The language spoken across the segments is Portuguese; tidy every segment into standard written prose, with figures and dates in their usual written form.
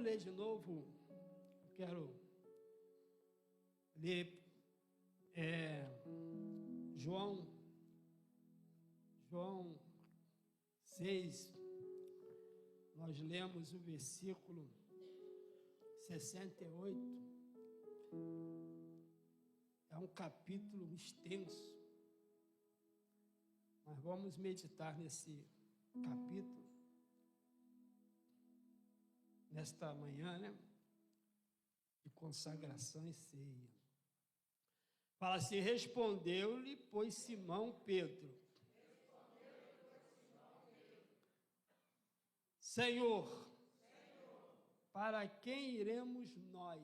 Vou ler de novo, quero ler João 6, nós lemos o versículo 68, é um capítulo extenso, nós vamos meditar nesse capítulo, nesta manhã, né, de consagração e ceia. Fala assim: respondeu-lhe, pois, Simão Pedro: Senhor, para quem iremos nós?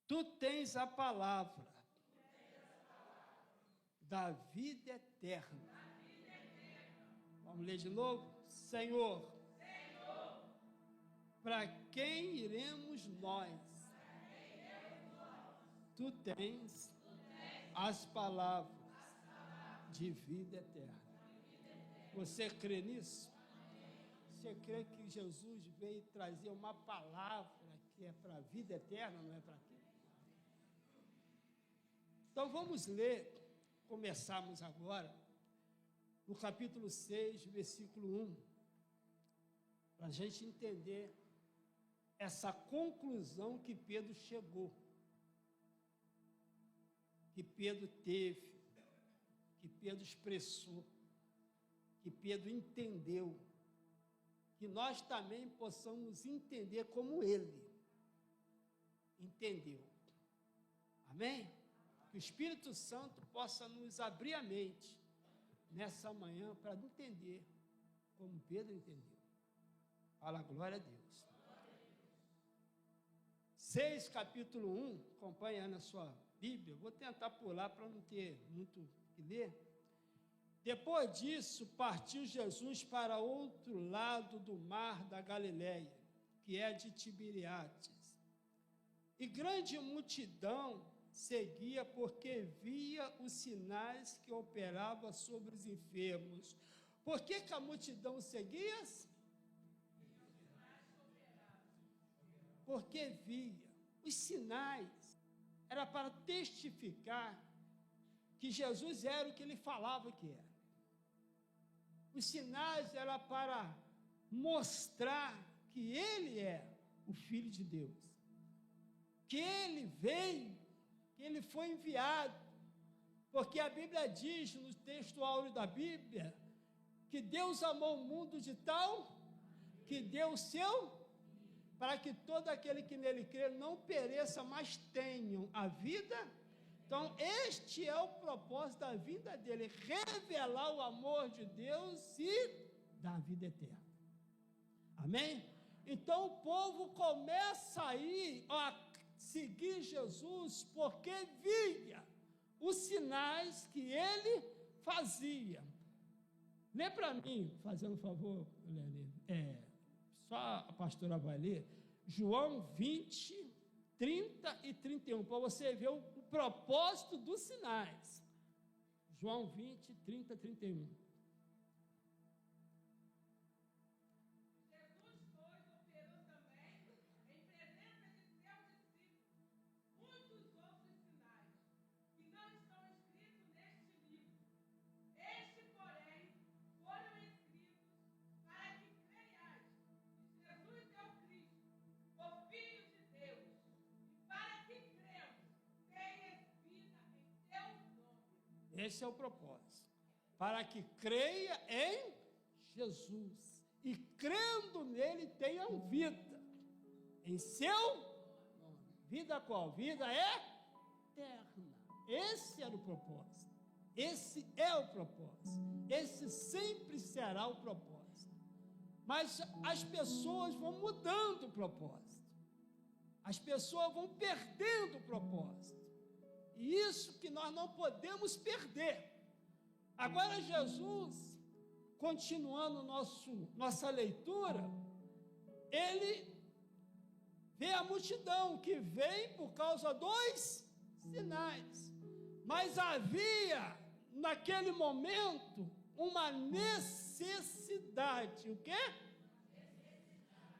Tu tens a palavra da vida eterna. Vamos ler de novo? Senhor, para quem iremos nós? Tu tens as palavras de vida eterna. Você crê nisso? Você crê que Jesus veio trazer uma palavra que é para a vida eterna, não é para quê? Então vamos ler, começamos agora, no capítulo 6, versículo 1, para a gente entender essa conclusão que Pedro chegou, que Pedro teve, que Pedro expressou, que Pedro entendeu, que nós também possamos entender como ele entendeu. Amém? Que o Espírito Santo possa nos abrir a mente nessa manhã para entender como Pedro entendeu. Fala, glória a Deus. 6, capítulo 1, acompanha na sua Bíblia, vou tentar pular para não ter muito que ler. Depois disso, partiu Jesus para outro lado do mar da Galileia, que é de Tiberiades. E grande multidão seguia, porque via os sinais que operava sobre os enfermos. Por que a multidão seguia? Porque via os sinais. Era para testificar que Jesus era o que ele falava que era. Os sinais eram para mostrar que ele é o Filho de Deus, que ele veio, que ele foi enviado, porque a Bíblia diz, no texto áureo da Bíblia, que Deus amou o mundo de tal, que deu o seu, para que todo aquele que nele crê não pereça, mas tenham a vida. Então, este é o propósito da vinda dele, revelar o amor de Deus e dar a vida eterna. Amém? Então, o povo começa a ir a seguir Jesus, porque via os sinais que ele fazia. Lê para mim, fazendo um favor, Lene, só a pastora vai ler, João 20, 30 e 31, para você ver o propósito dos sinais. João 20, 30 e 31. Esse é o propósito, para que creia em Jesus e crendo nele tenham vida, em seu nome. Vida qual? Vida eterna. Esse era o propósito, esse é o propósito, esse sempre será o propósito. Mas as pessoas vão mudando o propósito, as pessoas vão perdendo o propósito. E isso que nós não podemos perder. Agora Jesus, continuando nossa leitura, ele vê a multidão que vem por causa dos sinais. Mas havia, naquele momento, uma necessidade. O quê?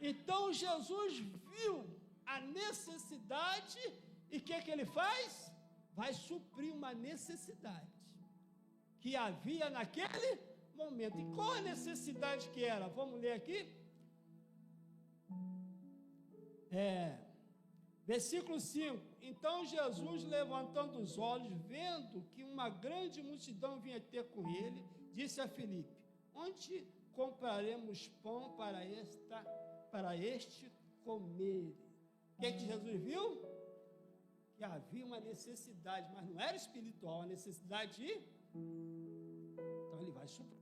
Então Jesus viu a necessidade e o que ele faz? Vai suprir uma necessidade que havia naquele momento. E qual a necessidade que era? Vamos ler aqui? Versículo 5. Então Jesus, levantando os olhos, vendo que uma grande multidão vinha ter com ele, disse a Filipe: onde compraremos pão para este comer? O que Jesus viu? Que havia uma necessidade, mas não era espiritual, a necessidade de... Então ele vai suprir.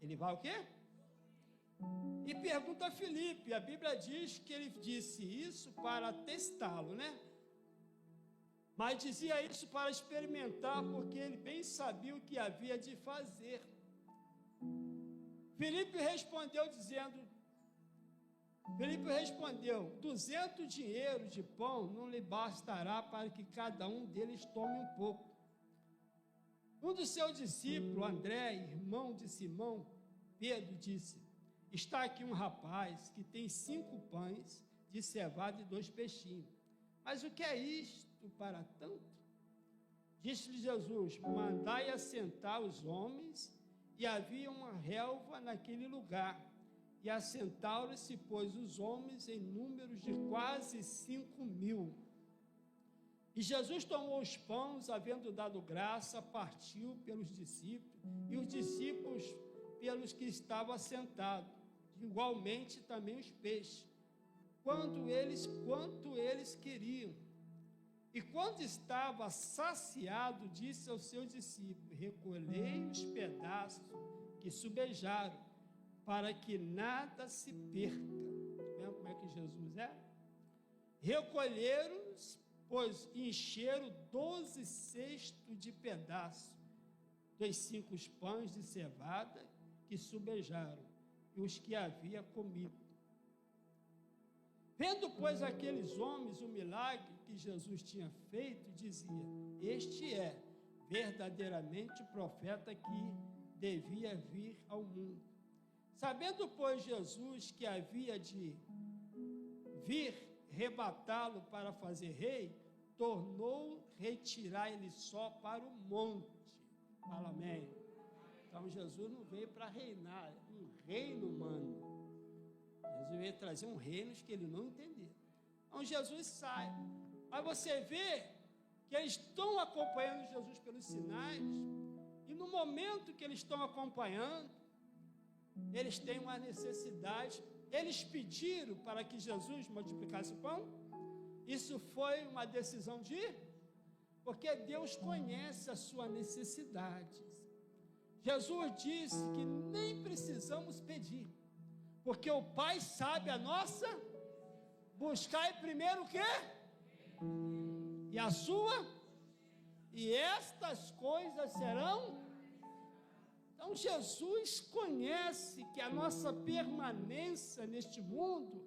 Ele vai o quê? E pergunta a Filipe, a Bíblia diz que ele disse isso para testá-lo, né? Mas dizia isso para experimentar, porque ele bem sabia o que havia de fazer. Filipe respondeu 200 dinheiros de pão não lhe bastará para que cada um deles tome um pouco. Um dos seus discípulos, André, irmão de Simão, Pedro, disse: está aqui um rapaz que tem 5 pães de cevada e 2 peixinhos. Mas o que é isto para tanto? Disse-lhe Jesus: mandai assentar os homens. E havia uma relva naquele lugar. E assentaram-se, pois, os homens em números de quase 5.000. E Jesus tomou os pães, havendo dado graça, partiu pelos discípulos, e os discípulos pelos que estavam assentados, igualmente também os peixes, quanto eles queriam. E quando estava saciado, disse aos seus discípulos: recolhei os pedaços que sobejaram, para que nada se perca. Vendo como é que Jesus é? Recolheram, pois encheram 12 cestos de pedaços dos 5 pães de cevada que sobejaram, e os que havia comido. Vendo, pois, aqueles homens o milagre que Jesus tinha feito, dizia: este é verdadeiramente o profeta que devia vir ao mundo. Sabendo, pois, Jesus que havia de vir rebatá-lo para fazer rei, tornou retirar ele só para o monte. Fala amém. Então Jesus não veio para reinar um reino humano. Jesus veio trazer um reino que ele não entendeu. Então Jesus sai. Aí você vê que eles estão acompanhando Jesus pelos sinais, e no momento que eles estão acompanhando, eles têm uma necessidade. Eles pediram para que Jesus multiplicasse o pão. Isso foi uma decisão porque Deus conhece a sua necessidade. Jesus disse que nem precisamos pedir, porque o Pai sabe a nossa. Buscai primeiro o quê? E a sua, e estas coisas serão. Então Jesus conhece que a nossa permanência neste mundo,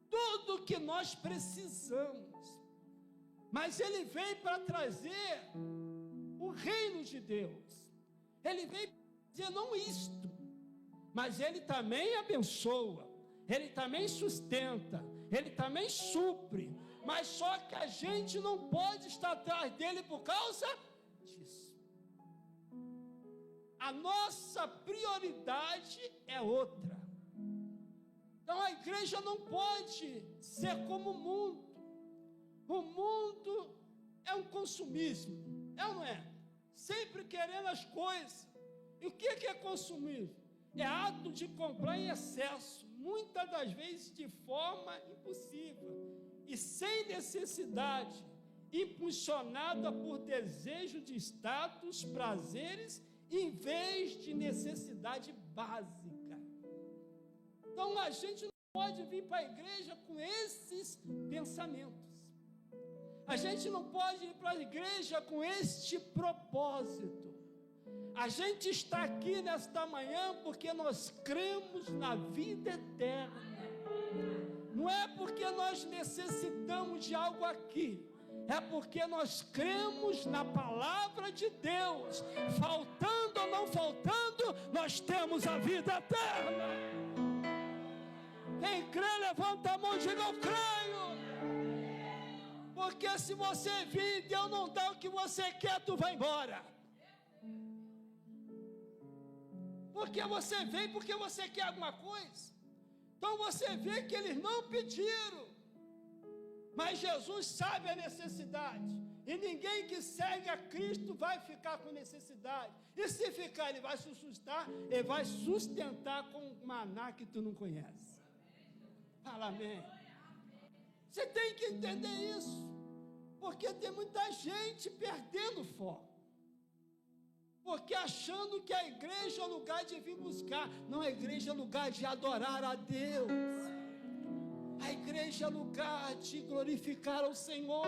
tudo que nós precisamos, mas Ele veio para trazer o reino de Deus. Ele veio para dizer não isto, mas Ele também abençoa, Ele também sustenta, Ele também supre, mas só que a gente não pode estar atrás dele por causa disso. A nossa prioridade é outra. Então a igreja não pode ser como o mundo. O mundo é um consumismo, é ou não é? Sempre querendo as coisas. E o que é consumismo? É ato de comprar em excesso, muitas das vezes de forma impossível e sem necessidade, impulsionada por desejo de status, prazeres, em vez de necessidade básica. Então a gente não pode vir para a igreja com esses pensamentos. A gente não pode ir para a igreja com este propósito. A gente está aqui nesta manhã porque nós cremos na vida eterna. Não é porque nós necessitamos de algo aqui, é porque nós cremos na palavra de Deus. Faltando ou não faltando, nós temos a vida eterna. Quem levanta a mão e diga: eu creio. Porque se você vir e Deus não dá o que você quer, tu vai embora. Porque você vem porque você quer alguma coisa. Então você vê que eles não pediram. Mas Jesus sabe a necessidade. E ninguém que segue a Cristo vai ficar com necessidade. E se ficar, ele vai sustentar com um maná que tu não conhece. Fala amém. Você tem que entender isso. Porque tem muita gente perdendo foco. Porque achando que a igreja é lugar de vir buscar. Não, a igreja é lugar de adorar a Deus. A igreja é lugar de glorificar ao Senhor.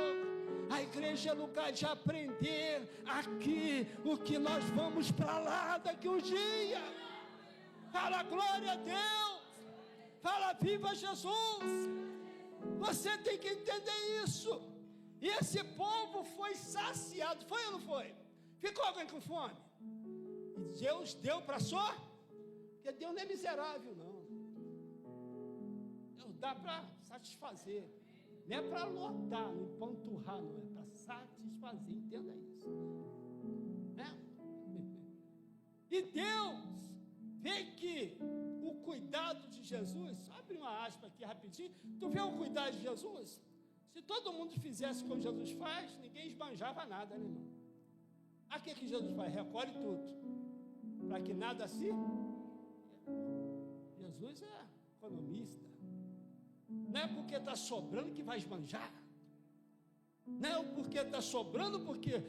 A igreja é lugar de aprender aqui o que nós vamos para lá daqui um dia. Fala glória a Deus. Fala viva Jesus. Você tem que entender isso. E esse povo foi saciado. Foi ou não foi? Ficou alguém com fome? E Deus deu para só? Porque Deus não é miserável, não. Deus dá para satisfazer. Não é para lotar, não empanturrar, não. É para satisfazer. Entenda isso. Né? E Deus vê que o cuidado de Jesus, só abre uma aspa aqui rapidinho. Tu vê o cuidado de Jesus? Se todo mundo fizesse como Jesus faz, ninguém esbanjava nada, né, irmão? Aqui que Jesus faz, recolhe tudo, para que nada se... Jesus é economista. Não é porque está sobrando que vai esbanjar. Não é porque está sobrando porque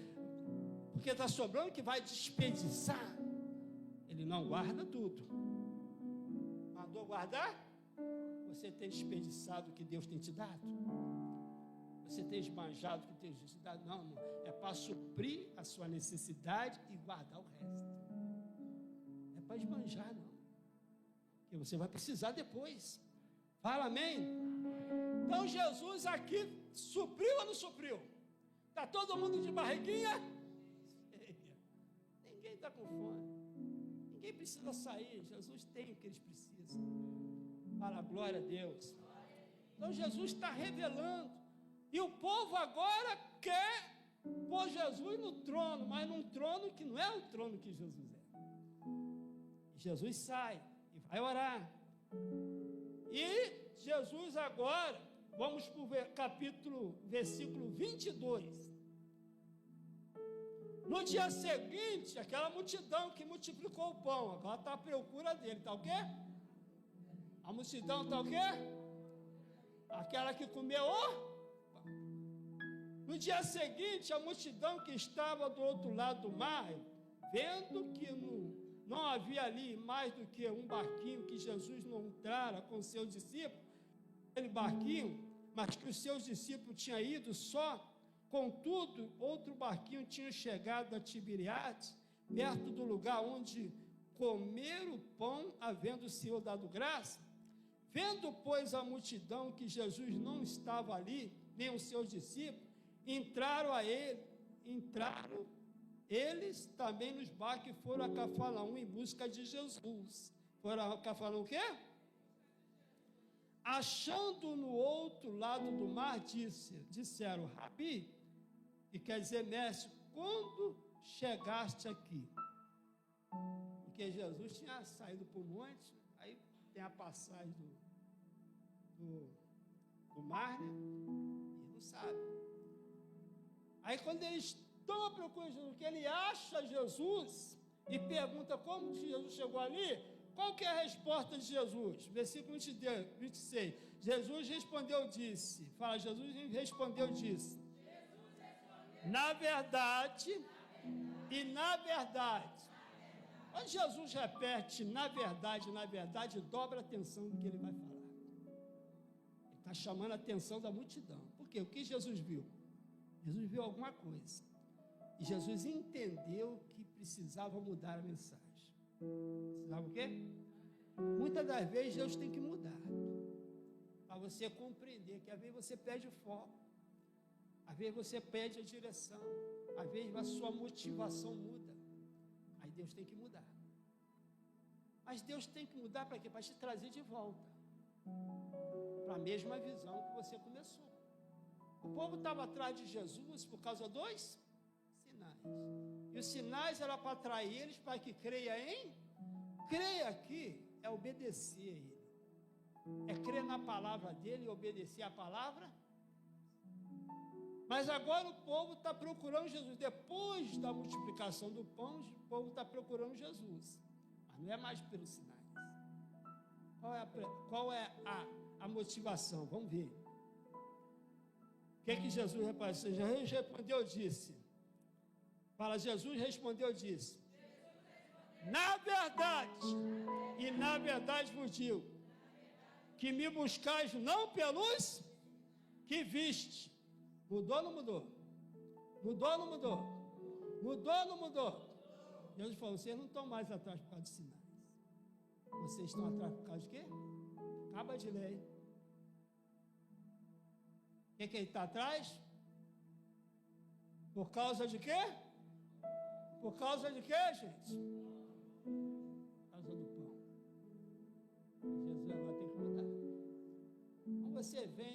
está sobrando que vai desperdiçar. Ele não guarda tudo. Mandou guardar? Você tem desperdiçado o que Deus tem te dado? Você tem esbanjado o que Deus tem te dado? Não, irmão. É para suprir a sua necessidade e guardar o resto. Não é para esbanjar, não. Porque você vai precisar depois. Fala amém? Então Jesus aqui supriu ou não supriu? Está todo mundo de barriguinha? Ninguém está com fome. Ninguém precisa sair. Jesus tem o que eles precisam. Fala glória a Deus. Então Jesus está revelando. E o povo agora quer pôr Jesus no trono, mas num trono que não é o trono que Jesus é. E Jesus sai e vai orar. E Jesus agora, vamos para o versículo 22. No dia seguinte, aquela multidão que multiplicou o pão, agora está à procura dele, está o quê? A multidão está o quê? Aquela que comeu o pão. No dia seguinte, a multidão que estava do outro lado do mar, vendo que não havia ali mais do que um barquinho que Jesus não entrara com seus discípulos, aquele barquinho, mas que os seus discípulos tinham ido só, contudo, outro barquinho tinha chegado a Tiberiades, perto do lugar onde comeram o pão, havendo o Senhor dado graça. Vendo, pois, a multidão que Jesus não estava ali, nem os seus discípulos, entraram eles também nos barcos e foram a Cafarnaum em busca de Jesus. Foram a Cafarnaum o quê? Achando no outro lado do mar, disseram, Rabi, que quer dizer, mestre, quando chegaste aqui? Porque Jesus tinha saído para o monte, aí tem a passagem do mar, né? E não sabe. Aí quando eles estão à procura de Jesus, que ele acha Jesus e pergunta como Jesus chegou ali, qual que é a resposta de Jesus? Versículo 26. Jesus respondeu, disse, na verdade, quando Jesus repete na verdade, dobra a atenção do que ele vai falar. Ele está chamando a atenção da multidão. Por quê? O que Jesus viu? Jesus viu alguma coisa. E Jesus entendeu que precisava mudar a mensagem. Precisava o quê? Muitas das vezes Deus tem que mudar. Para você compreender que às vezes você perde o foco. Às vezes você perde a direção. Às vezes a sua motivação muda. Aí Deus tem que mudar. Mas Deus tem que mudar para quê? Para te trazer de volta. para a mesma visão que você começou. O povo estava atrás de Jesus por causa dos sinais. E os sinais eram para atrair eles para que creia em. Crer aqui é obedecer a Ele. É crer na palavra dEle e obedecer a palavra. Mas agora o povo está procurando Jesus. Depois da multiplicação do pão, o povo está procurando Jesus. Mas não é mais pelos sinais. Qual é a motivação? Vamos ver. O que é que Jesus repartiu? Jesus respondeu, disse. Para Jesus respondeu, disse. Na verdade vos digo, que me buscais não pelos que viste. Mudou ou não mudou? Mudou ou não mudou? Mudou ou não mudou? Jesus falou, vocês não estão mais atrás por causa de sinais. Vocês estão atrás por causa de quê? Acaba de ler. O que ele está atrás? Por causa de quê? Por causa de quê, gente? Por causa do pão. Jesus agora tem que mudar. Quando você vem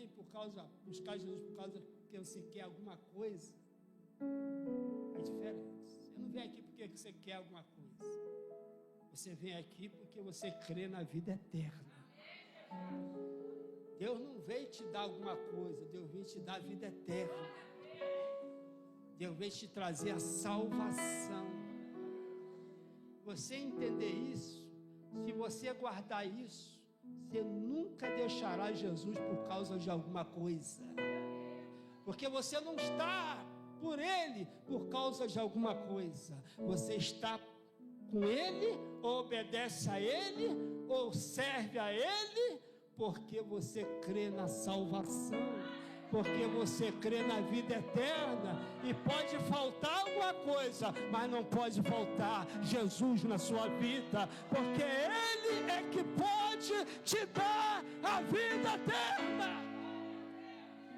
buscar Jesus por causa que você quer alguma coisa, é diferente. Você não vem aqui porque você quer alguma coisa. Você vem aqui porque você crê na vida eterna. Deus não veio te dar alguma coisa, Deus veio te dar a vida eterna. Deus veio te trazer a salvação. Você entender isso, se você guardar isso, você nunca deixará Jesus por causa de alguma coisa. Porque você não está por Ele por causa de alguma coisa. Você está com Ele, ou obedece a Ele, ou serve a Ele, porque você crê na salvação, porque você crê na vida eterna. E pode faltar alguma coisa, mas não pode faltar Jesus na sua vida, porque Ele é que pode te dar a vida eterna.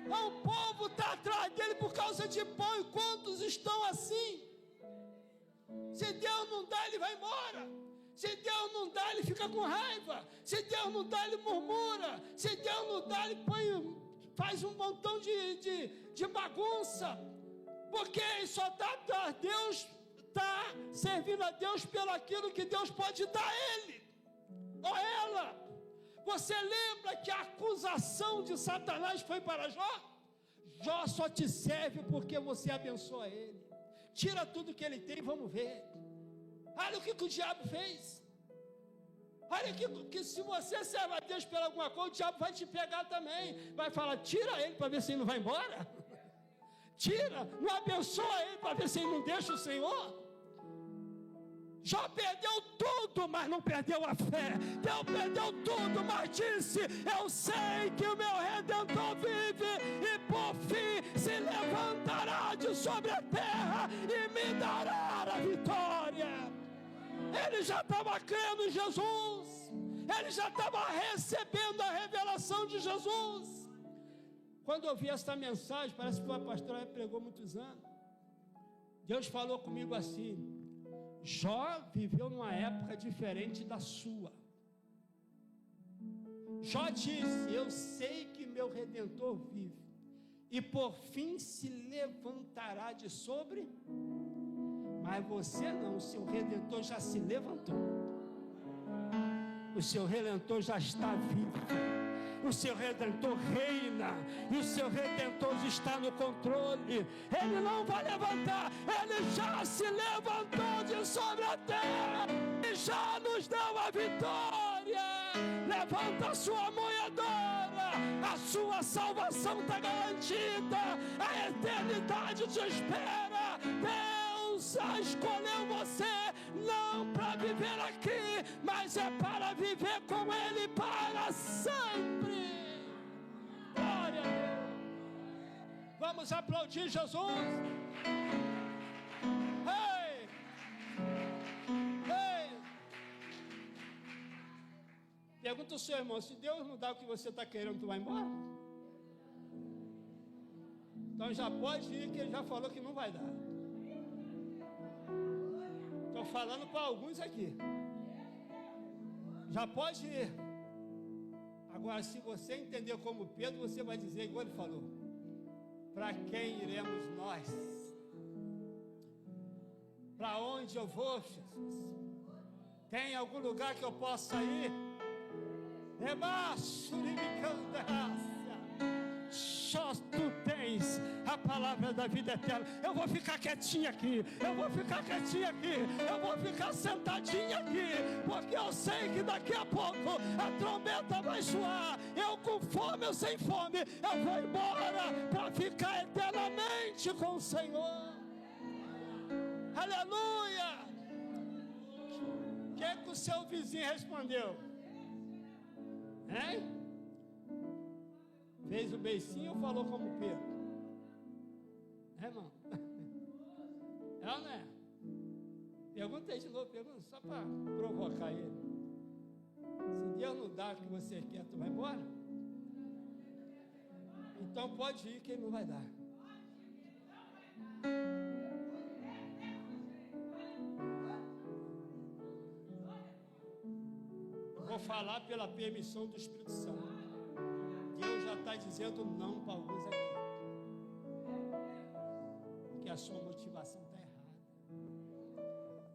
O povo está atrás dele por causa de pão, e quantos estão assim? Se Deus não dá, ele vai embora. Se Deus não dá, ele fica com raiva. Se Deus não dá, ele murmura. Se Deus não dá, ele faz um montão de bagunça. Porque ele só está Deus, está servindo a Deus pelo aquilo que Deus pode dar a ele ou ela. Você lembra que a acusação de Satanás foi para Jó? Jó só te serve porque você abençoa ele. Tira tudo que ele tem, vamos ver. Olha o que o diabo fez. Olha que se você serve a Deus por alguma coisa, o diabo vai te pegar também. Vai falar, tira ele para ver se ele não vai embora. Tira, não abençoa ele para ver se ele não deixa o Senhor. Jó perdeu tudo, mas não perdeu a fé. Deus perdeu tudo, mas disse, eu sei que o meu Redentor vive, e por fim se levantará de sobre a terra e me dará a vitória. Ele já estava crendo em Jesus, ele já estava recebendo a revelação de Jesus. Quando eu vi esta mensagem, parece que a pastora pregou muitos anos, Deus falou comigo assim: Jó viveu numa época diferente da sua. Jó disse, eu sei que meu Redentor vive, e por fim se levantará de sobre. Mas você não, o seu Redentor já se levantou. O seu Redentor já está vivo. O seu Redentor reina, e o seu Redentor está no controle. Ele não vai levantar, ele já se levantou de sobre a terra e já nos deu a vitória. Levanta a sua mão e adora. A sua salvação está garantida, a eternidade te espera. Deus escolheu você não para viver aqui, mas é para viver com Ele para sempre. Glória a Deus. Vamos aplaudir Jesus. Ei! Ei! Pergunta ao seu irmão, se Deus não dá o que você está querendo, tu vai embora? Então já pode ir, que ele já falou que não vai dar. Estou falando para alguns aqui. Já pode ir. Agora, se você entender como Pedro, você vai dizer igual ele falou: para quem iremos nós? Para onde eu vou, Jesus? Tem algum lugar que eu possa ir? Debaixo de só tu tens a palavra da vida eterna. Eu vou ficar quietinho aqui, eu vou ficar quietinho aqui, eu vou ficar sentadinho aqui, porque eu sei que daqui a pouco a trombeta vai soar. Eu com fome ou sem fome, eu vou embora para ficar eternamente com o Senhor. Aleluia! O que o seu vizinho respondeu? Hein? Fez o beicinho ou falou como Pedro? É, irmão? É ou não é? Pergunta aí de novo, pergunta só para provocar ele. Se Deus não dá o que você quer, tu vai embora? Então pode ir que ele não vai dar. Vou falar pela permissão do Espírito Santo. Deus já está dizendo não para alguns aqui, porque a sua motivação está errada.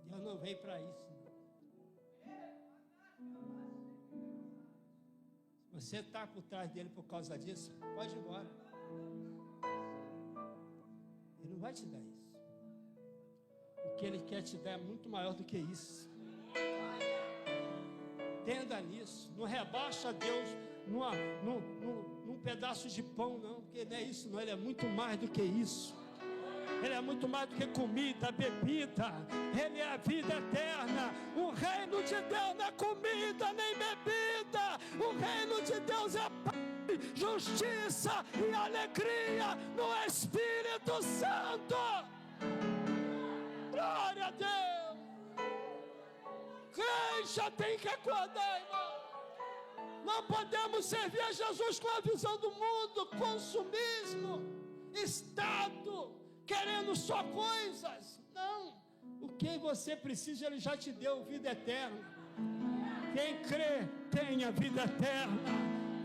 Deus não veio para isso, não. Se você está por trás dele por causa disso, pode ir embora. Ele não vai te dar isso. O que ele quer te dar é muito maior do que isso. Entenda nisso. Não rebaixa Deus num pedaço de pão, não, porque não é isso, não. Ele é muito mais do que isso. Ele é muito mais do que comida, bebida. Ele é a vida eterna. O reino de Deus não é comida nem bebida. O reino de Deus é paz, justiça e alegria no Espírito Santo. Glória a Deus. Crente já tem que acordar, irmão. Não podemos servir a Jesus com a visão do mundo, consumismo, Estado, querendo só coisas. Não, o que você precisa, Ele já te deu, vida eterna. Quem crê, tem a vida eterna.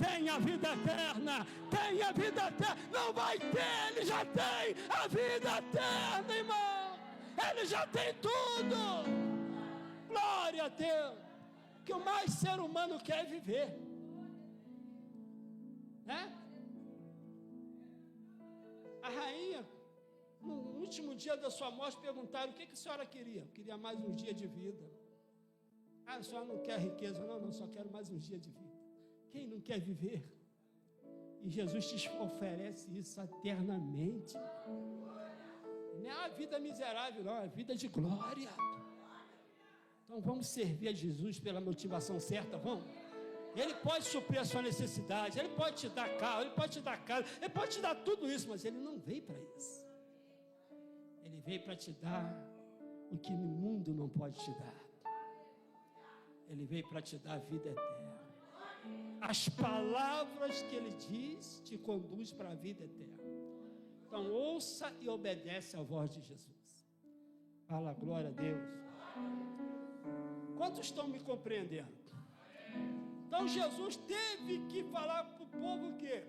Tem a vida eterna. Tem a vida eterna. Não vai ter, Ele já tem a vida eterna, irmão. Ele já tem tudo. Glória a Deus. Que o mais ser humano quer é viver, né? A rainha, no último dia da sua morte, perguntaram: o que a senhora queria? Eu queria mais um dia de vida. Ah, a senhora não quer riqueza? Não, só quero mais um dia de vida. Quem não quer viver? E Jesus te oferece isso eternamente. Não é a vida miserável, não, é a vida de glória. Então vamos servir a Jesus pela motivação certa, vamos? Ele pode suprir a sua necessidade, Ele pode te dar carro, Ele pode te dar casa, Ele pode te dar tudo isso, mas Ele não veio para isso. Ele veio para te dar o que o mundo não pode te dar. Ele veio para te dar a vida eterna. As palavras que Ele diz te conduz para a vida eterna. Então ouça e obedece à voz de Jesus. Fala, glória a Deus. Quantos estão me compreendendo? Então Jesus teve que falar para o povo o quê?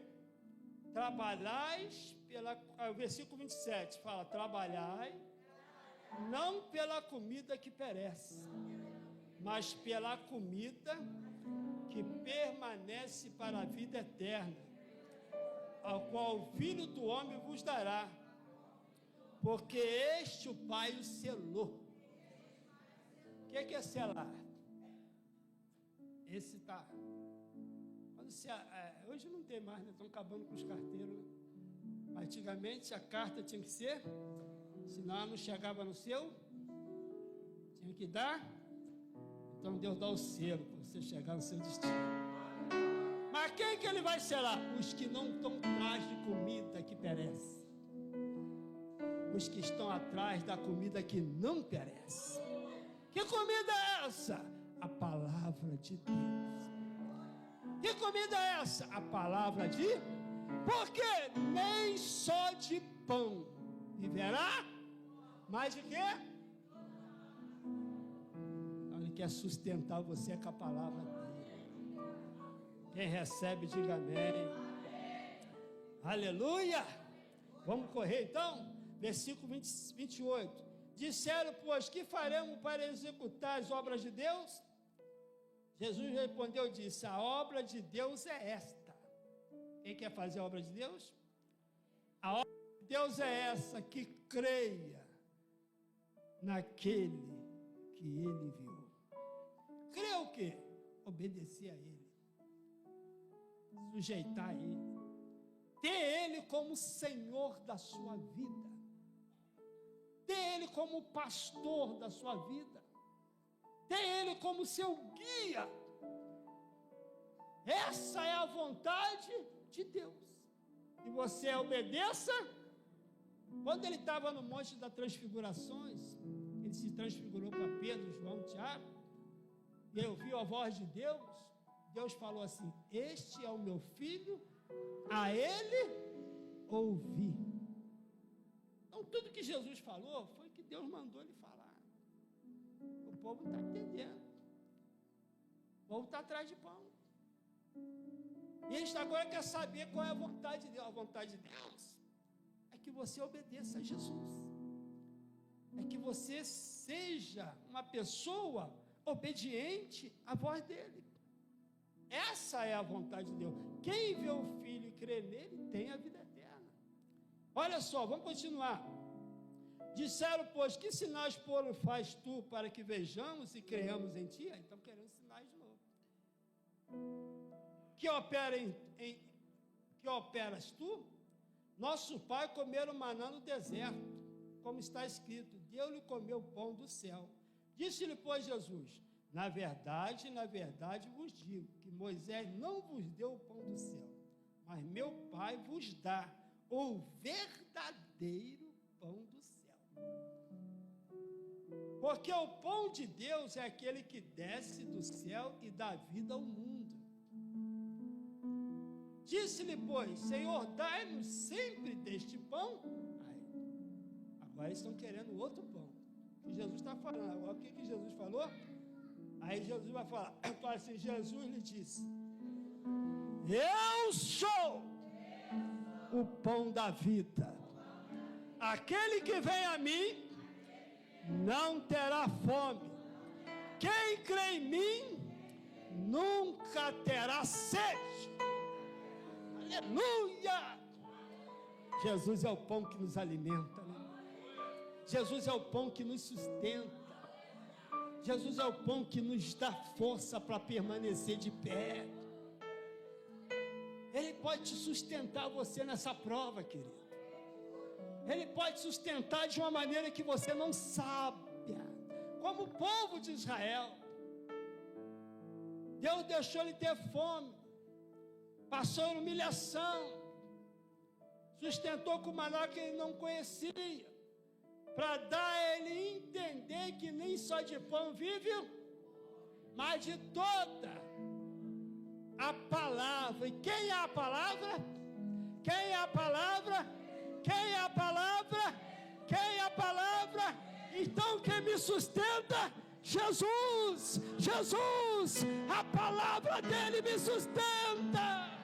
Trabalhais pela... O versículo 27 fala: trabalhai não pela comida que perece, mas pela comida que permanece para a vida eterna, ao qual o Filho do Homem vos dará, porque este o Pai o selou. O que é selar? Esse tá. Hoje não tem mais, né? Estão acabando com os carteiros, né? Mas antigamente a carta tinha que ser, senão ela não chegava no seu, tinha que dar. Então Deus dá o selo para você chegar no seu destino. Mas quem que Ele vai selar? Os que não estão atrás de comida que perece. Os que estão atrás da comida que não perece. Que comida é essa? A palavra de Deus. Que comida é essa? A palavra de... Porque nem só de pão viverá, mas de quê? Então Ele quer sustentar você com a palavra dele. Quem recebe, diga amém. Aleluia! Vamos correr então? Versículo 28. Disseram, pois, que faremos para executar as obras de Deus? Jesus respondeu e disse, a obra de Deus é esta. Quem quer fazer a obra de Deus? A obra de Deus é essa, que creia naquele que ele viu. Crer o quê? Obedecer a ele. Sujeitar a ele. Ter ele como Senhor da sua vida. Ter ele como pastor da sua vida. Ter ele como seu guia. Essa é a vontade de Deus. E você obedeça. Quando ele estava no Monte das Transfigurações, ele se transfigurou para Pedro, João, Tiago, e ele ouviu a voz de Deus. Deus falou assim, este é o meu filho, a ele ouvi. Então tudo que Jesus falou foi que Deus mandou ele falar. O povo está entendendo. O povo está atrás de pão. E a gente agora quer saber qual é a vontade de Deus. A vontade de Deus é que você obedeça a Jesus. É que você seja uma pessoa obediente à voz dele. Essa é a vontade de Deus. Quem vê o Filho e crê nele, tem a vida eterna. Olha só, vamos continuar. Disseram, pois, que sinais faz tu para que vejamos e creiamos em ti? Então querendo sinais de novo. Que operas tu? Nosso pai comeram maná no deserto, como está escrito, deu-lhe comer o pão do céu. Disse-lhe, pois, Jesus, na verdade vos digo, que Moisés não vos deu o pão do céu, mas meu Pai vos dá o verdadeiro pão do céu. Porque o pão de Deus é aquele que desce do céu e dá vida ao mundo. Disse-lhe, pois, Senhor, dai-nos sempre deste pão. Agora eles estão querendo outro pão. O que Jesus está falando. Agora o que Jesus falou? Aí Jesus vai falar assim, Jesus lhe disse, eu sou o pão da vida. Aquele que vem a mim não terá fome. Quem crê em mim nunca terá sede. Aleluia! Jesus é o pão que nos alimenta, né? Jesus é o pão que nos sustenta. Jesus é o pão que nos dá força para permanecer de pé. Ele pode te sustentar você nessa prova, querido. Ele pode sustentar de uma maneira que você não sabe. Como o povo de Israel. Deus deixou ele ter fome. Passou humilhação. Sustentou com maná que ele não conhecia. Para dar a ele entender que nem só de pão vive, mas de toda a palavra. E quem é a palavra? Quem é a palavra? Quem é a palavra? Quem é a palavra? Então quem me sustenta? Jesus! Jesus! A palavra dele me sustenta!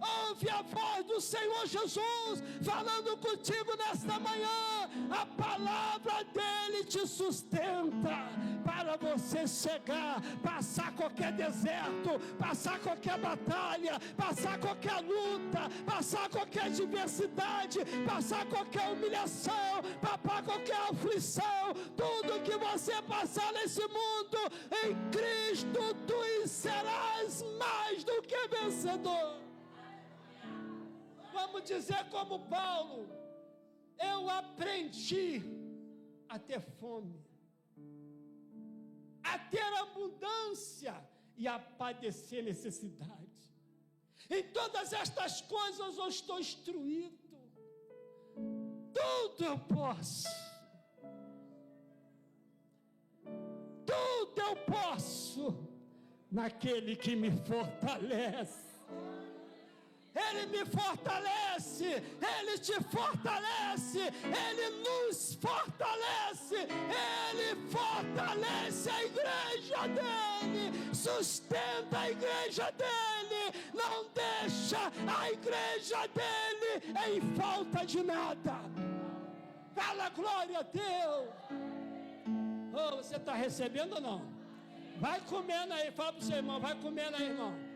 Ouve a voz do Senhor Jesus falando contigo nesta manhã. A palavra dele te sustenta para você chegar, passar qualquer deserto, passar qualquer batalha, passar qualquer luta, passar qualquer adversidade, passar qualquer humilhação, passar qualquer aflição. Tudo que você passar nesse mundo, em Cristo tu serás mais do que vencedor. Vamos dizer como Paulo, eu aprendi a ter fome, a ter abundância e a padecer necessidade. Em todas estas coisas eu estou instruído. Tudo eu posso. Tudo eu posso naquele que me fortalece. Ele me fortalece, Ele te fortalece, Ele nos fortalece, Ele fortalece a igreja dele, sustenta a igreja dele, não deixa a igreja dele em falta de nada. Fala glória a Deus. Oh, você está recebendo ou não? Vai comendo aí, fala para o seu irmão, vai comendo aí, irmão.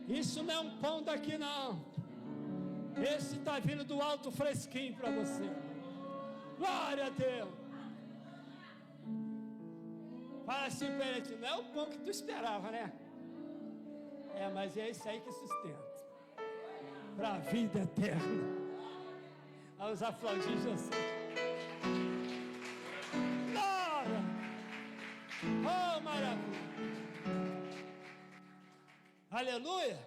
Isso não é um pão daqui não. Esse está vindo do alto fresquinho para você. Glória a Deus. Fala assim para ele, não é o pão que tu esperava, né? É, mas é isso aí que sustenta para a vida eterna. Vamos aplaudir Jesus. Glória! Oh, maravilha! Aleluia!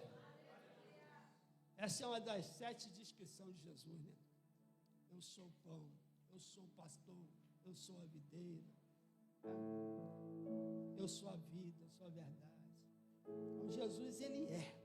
Essa é uma das 7 descrições de Jesus, né? Eu sou o pão, eu sou o pastor, eu sou a videira, eu sou a vida, eu sou a verdade. Então, Jesus, Ele é.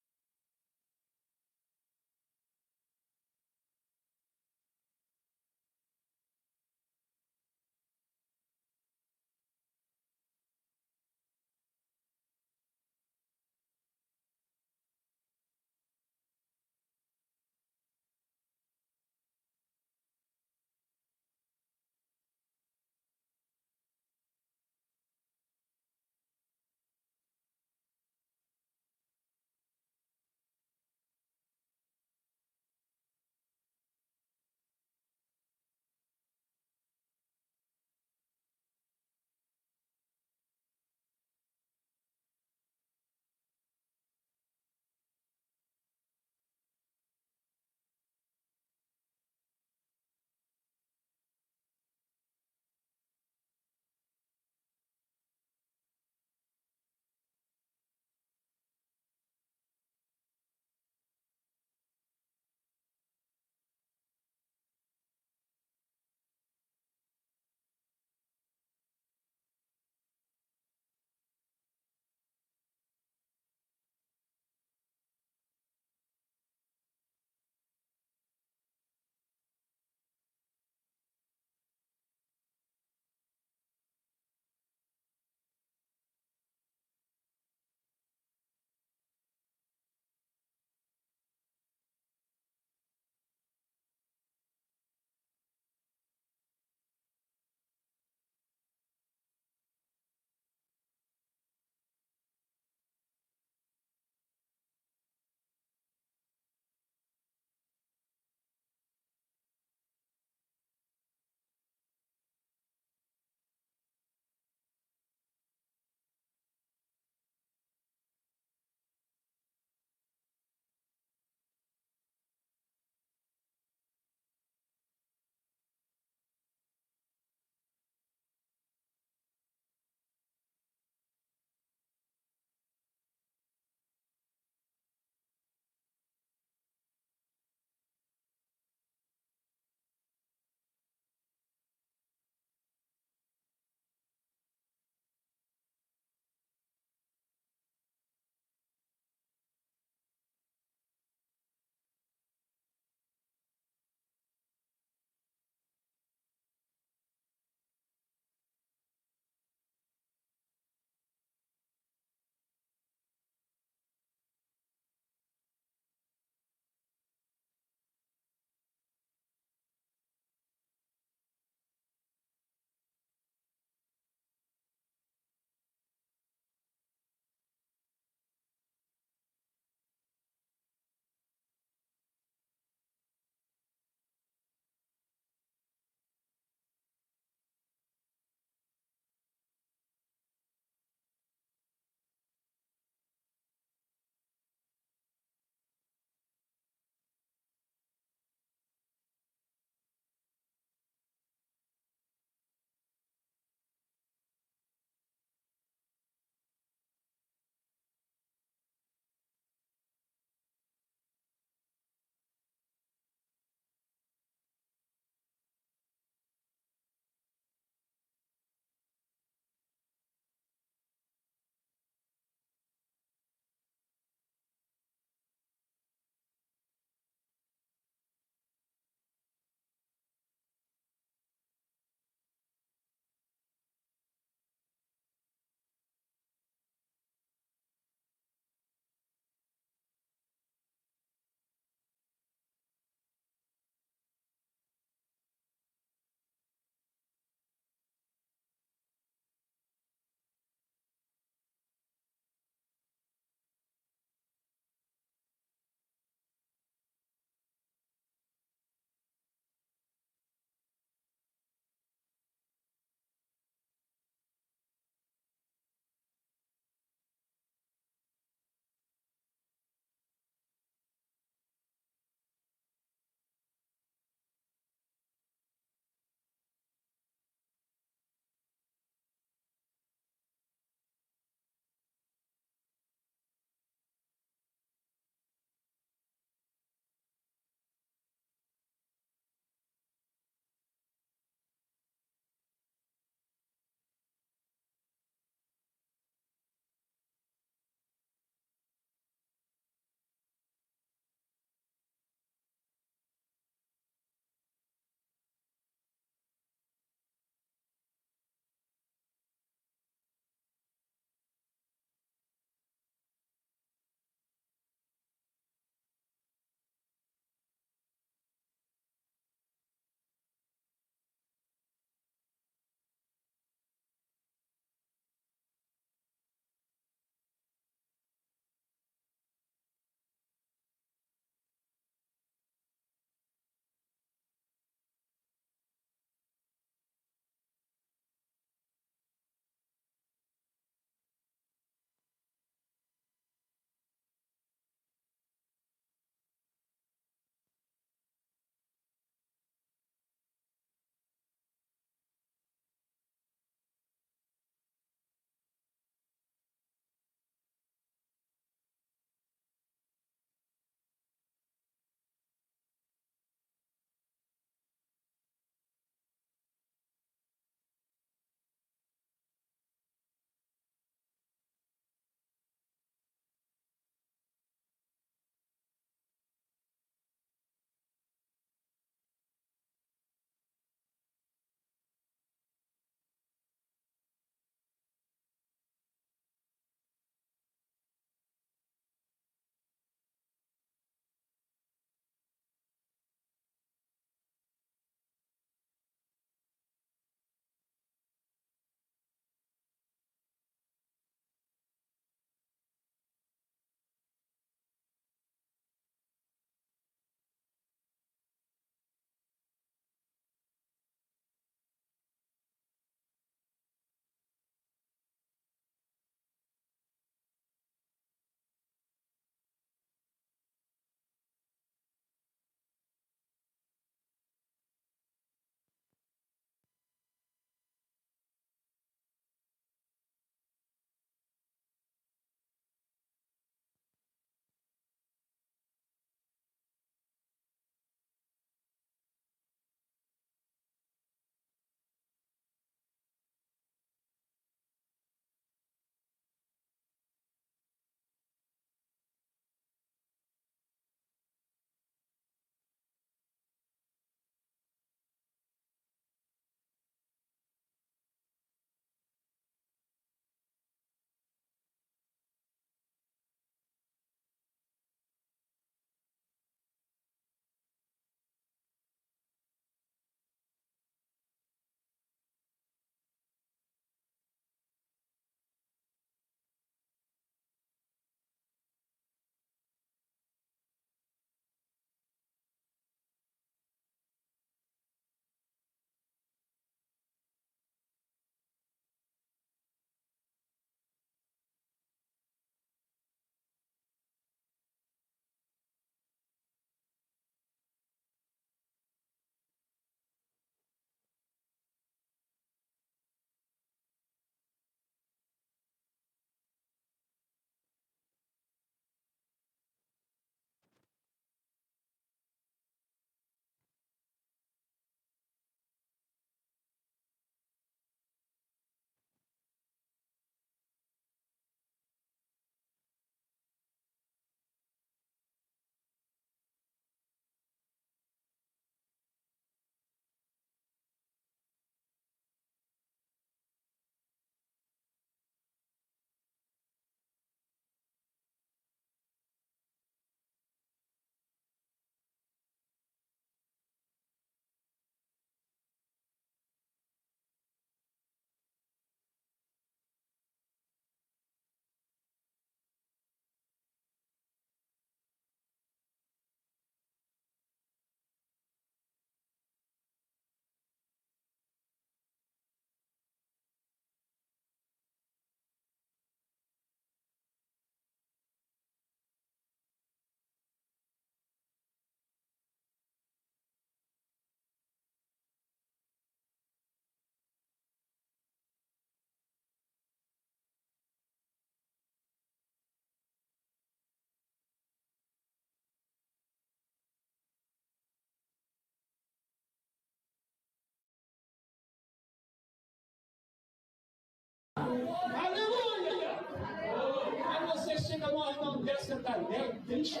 acontece, você está alegre, triste.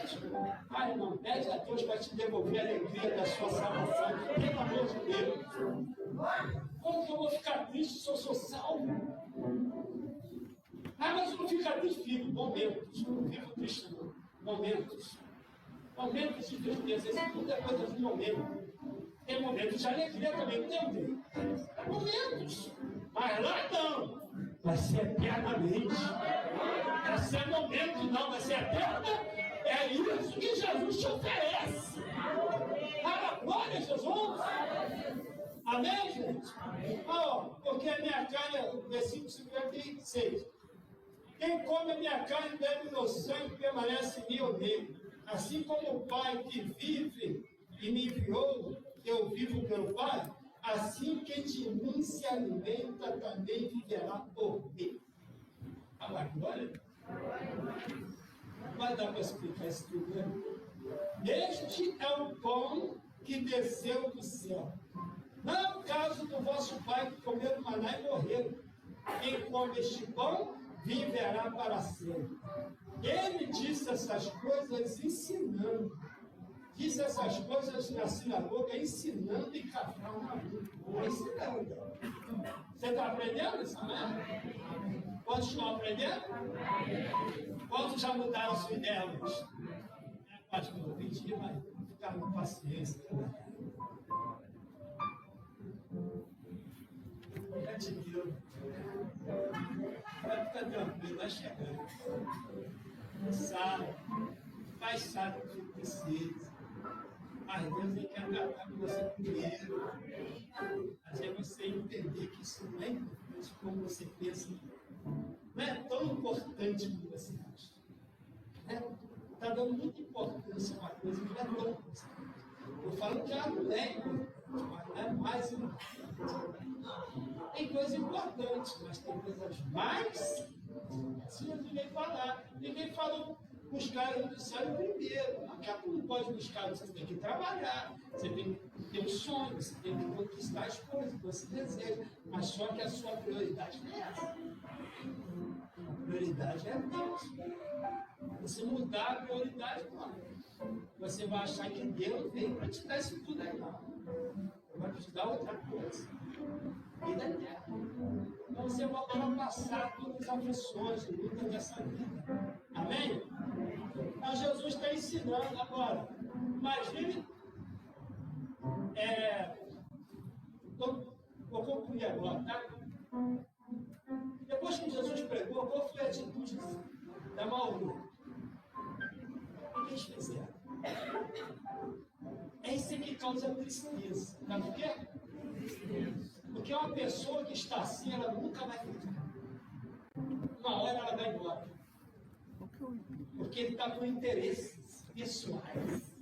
Ah, irmão, pede a Deus para te devolver a alegria da sua salvação. Pelo amor de Deus. Como que eu vou ficar triste se eu sou salvo? Ah, mas eu não fico triste, fico. Momentos. Não fico triste, não. Momentos. Momentos de tristeza. Esse tudo é coisa de momento. Tem momentos de alegria também, não tem? Momentos. Mas lá não. Vai ser eternamente. Vai ser momento, não. Vai ser eterna. É isso que Jesus te oferece. Para a glória de Jesus. Amém, gente? Oh, porque a minha carne, versículo 56. Quem come a minha carne e bebe meu sangue permanece em mim ou nele. Assim como o Pai que vive e me enviou, eu vivo pelo Pai, assim quem de mim se alimenta também viverá por mim. Agora, não vai dar para explicar isso tudo, né? Este é o pão que desceu do céu. Não é o caso do vosso pai que comeu do maná e morreu. Quem come este pão viverá para sempre. Ele disse essas coisas ensinando. Disse essas coisas na sinagoga, ensinando em Cafarnaum. Ensinando. Você está aprendendo isso, né? Quantos estão aprendendo? Quantos já mudaram sua ideia hoje? Acho que eu vou pedir, mas ficar com paciência. Já te viu. Vai ficar tranquilo, vai chegando. Sabe, sabe o que precisa. Mas Deus ele quer tratar com você primeiro. Fazer você entender que isso não é importante como você pensa. Não é tão importante como você acha. Está dando muita importância a uma coisa que não é tão importante. Eu falo que não é importante, mas não é mais importante. Tem coisas importantes, mas tem coisas mais. Jesus veio falar. Ninguém falou buscar o céu primeiro. Porque não pode buscar, você tem que trabalhar, você tem que ter um sonho, você tem que conquistar as coisas que você deseja. Mas só que a sua prioridade não é essa. A prioridade é Deus. Você mudar a prioridade, não. Você vai achar que Deus veio para te dar isso tudo aí, não. Vai te dar outra coisa. Vida eterna. Então você vai passar todas as aflições e lutas dessa vida. Amém? Mas Jesus está ensinando agora. Imagine. Vou concluir agora, tá? Depois que Jesus pregou, qual foi a atitude da maioria? O que eles fizeram? É isso que causa tristeza. Sabe por quê? Porque uma pessoa que está assim, ela nunca vai ficar. Uma hora ela vai embora. Porque ele está com interesses pessoais.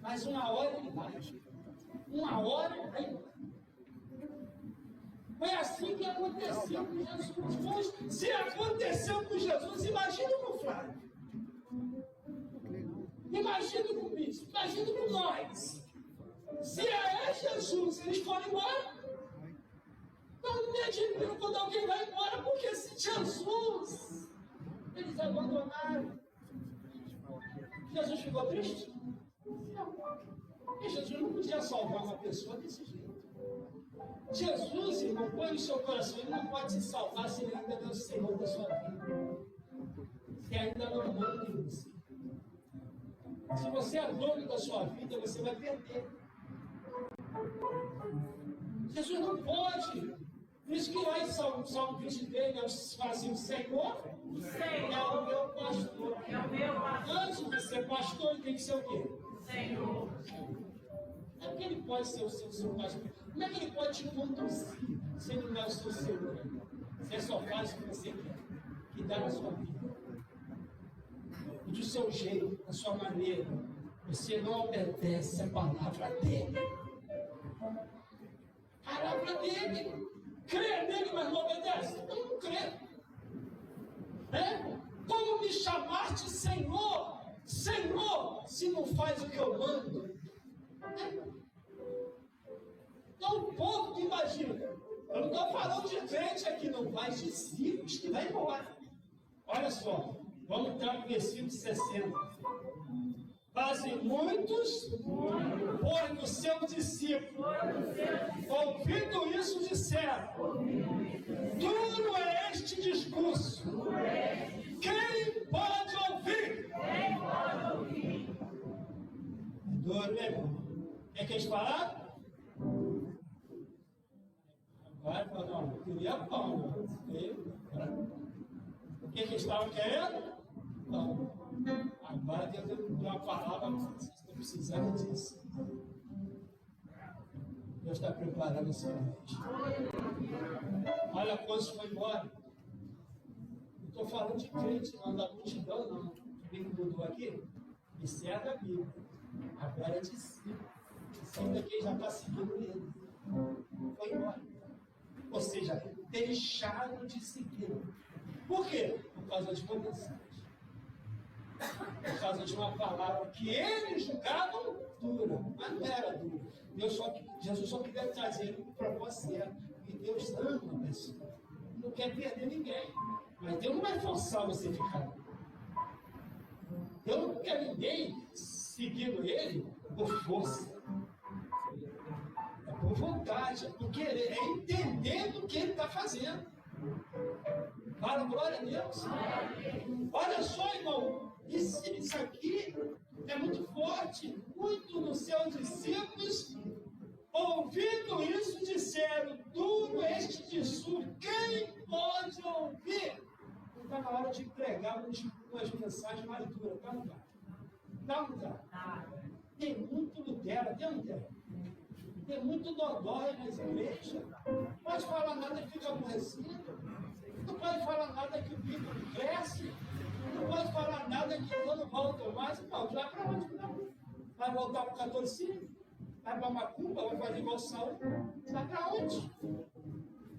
Mas uma hora ele vai. Uma hora ele vai embora. Foi assim que aconteceu com Jesus. Se aconteceu com Jesus, imagine com o Flávio. Imagine com o bispo. Imagine com nós. Se é Jesus, eles foram embora. Não me admiro quando alguém vai embora, porque se Jesus, eles abandonaram. Jesus ficou triste? Não. E Jesus não podia salvar uma pessoa desse jeito. Jesus, irmão, põe no seu coração, ele não pode se salvar se ele ainda não é o Senhor da sua vida. Se ainda não manda em você. Se você é dono da sua vida, você vai perder. Jesus não pode. Por isso que lá em Salmo 23, fala assim, o Senhor é o meu pastor. Antes de ser pastor, ele tem que ser o quê? Senhor. É porque ele pode ser o seu pastor. Como é que ele pode te conduzir se ele não é o seu Senhor? Você só faz o que você quer, que dá na sua vida. E do seu jeito, da sua maneira, você não obedece a palavra dele. A palavra dele. Crê nele, mas não obedece. Eu não crê. Como me chamaste Senhor? Senhor, se não faz o que eu mando. Então o povo que imagina. Eu não estou falando de crente aqui, não, mas discípulos que vai embora. Olha só. Vamos entrar no versículo 60. Fazem muitos, pois os seus discípulos, ouvindo isso, disseram: duro é este discurso. Quem pode ouvir? Duro, né, irmão? O que eles falaram? Agora falaram: não, eu queria pão. O que eles estavam querendo? Não. Agora Deus deu uma palavra para vocês, estão precisando disso. Deus está preparando o seu mês. Olha quantos foi embora. Não estou falando de crente, não, da multidão, não. Quem mudou aqui? Isso é da Bíblia. Agora é discípulo. Discípulo é quem já está seguindo ele. Foi embora. Ou seja, deixaram de seguir. Por quê? Por causa de uma mensagem. Por causa de uma palavra que eles julgavam dura, mas não era dura. Jesus só queria trazer para você. E Deus ama a pessoa. Não quer perder ninguém. Mas Deus não vai forçar você a ficar. Deus não quer ninguém seguindo Ele por força. É por vontade, é por querer, é entendendo o que Ele está fazendo. Para a glória a Deus. Olha só, irmão. Isso aqui é muito forte. Muito dos seus discípulos, ouvindo isso, disseram: duro este discurso, quem pode ouvir? Não está na hora de pregar umas mensagens mais duras, tá, não tá? Não tá? Tem muito Lutero, tem um Lutero. Tem muito dodói nas igrejas. Não pode falar nada que fica aborrecido. Não pode falar nada que o bico cresce. Não pode falar nada que quando volta mais, não, vai para onde? Não. Vai voltar para o catolicismo? Vai para a macumba? Vai fazer igual Saul? Vai para onde?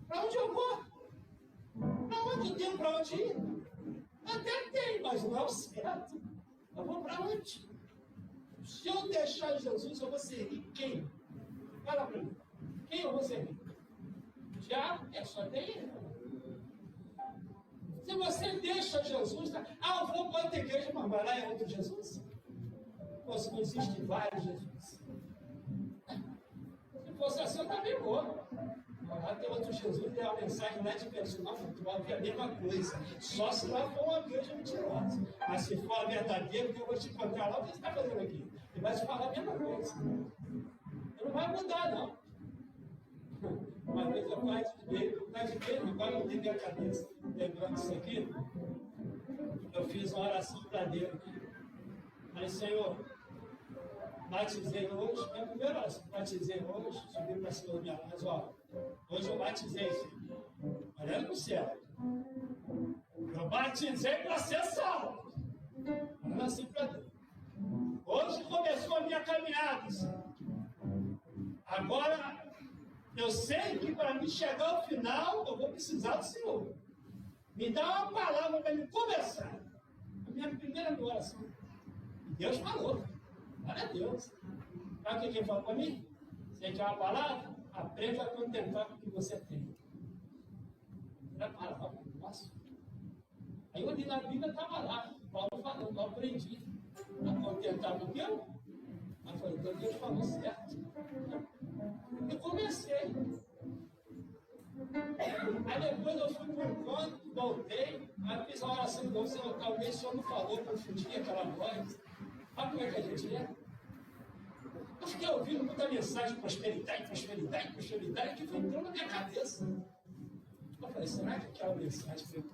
Para onde eu vou? Para onde eu tenho para onde ir? Até tem, mas não é o certo. Eu vou para onde? Se eu deixar Jesus, eu vou servir quem? Fala para mim. Quem eu vou servir? Já é só tem ele. Se você deixa Jesus, tá? Eu vou para outra igreja, mas vai lá é outro Jesus? Ou se não existe vários Jesus? Se fosse assim, eu também vou. Lá tem outro Jesus e a mensagem não é diferente, não, tu vai ouvir a mesma coisa. Só se lá for uma igreja mentirosa. Mas se for a verdadeira, que eu vou te encontrar lá, o que você está fazendo aqui? Ele vai te falar a mesma coisa. Não vai mudar, não. Uma vez eu quase veio, agora eu tenho a cabeça lembrando isso aqui. Eu fiz uma oração para Deus. Mas, Senhor, batizei hoje, minha primeira oração, batizei hoje, subi para cima da minha casa, ó. Hoje eu batizei, Senhor. Olhando para o céu. Eu batizei para ser salvo. Olhando assim para Deus. Hoje começou a minha caminhada, Senhor. Agora, eu sei que para mim chegar ao final, eu vou precisar do Senhor. Me dá uma palavra para me começar. A minha primeira oração. E Deus falou. Glória a Deus. Sabe o que ele falou para mim? Você quer uma palavra? Aprenda a contemplar com o que você tem. Era a palavra. Nossa. Aí eu li na Bíblia, estava lá. Paulo falando, eu aprendi a contemplar com o que eu. Aí eu falei, então Deus falou certo. Eu comecei. Aí depois eu fui para um canto, voltei, aí fiz uma oração de novo, Senhor, talvez o Senhor não falou, confundi aquela voz. Olha como é que a gente é. Eu fiquei ouvindo muita mensagem de prosperidade, que foi entrando na minha cabeça. Eu falei, será que aquela mensagem foi?